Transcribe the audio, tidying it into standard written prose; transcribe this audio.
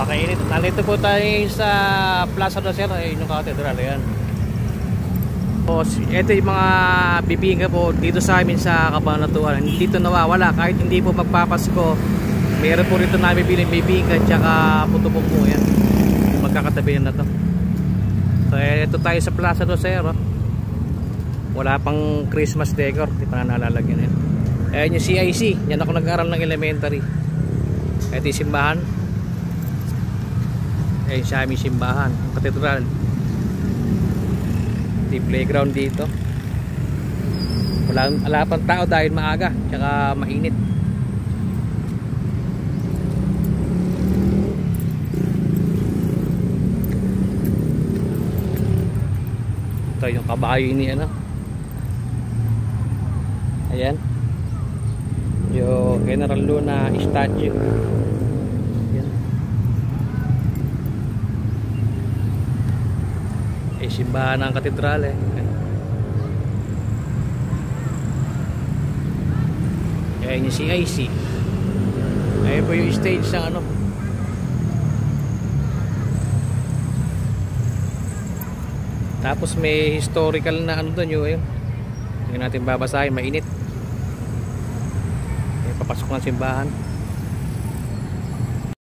Pakainit. Nandito po tayo sa Plaza de Sierra, yung katedral. Ayan. O, ito yung mga bibingka po dito sa amin sa Cabanatuan. Dito nawawala kahit hindi po magpapasko. Meron po rito nabibili bibingka at saka puto-puto po. Ayan. Magkakatabi na to. So, ito tayo sa Plaza de Sierra. Wala pang Christmas decor. Hindi pa na nalalagyan. Ayan yung CIC. Yan ako nag-aaral ng elementary. Ito yung simbahan. Ayan siya aming simbahan, katedral. Ito yung playground dito. Wala pang tao dahil maaga tsaka mainit. Ito yung kabayo ini ano. Ayan yung General Luna statue. Simbahan ng katedral Ayan yung CIC. Ayan po yung stage ng ano. Tapos may historical na ano doon yung ayun. Hindi natin babasahin, mainit. Ayan, papasok ng simbahan.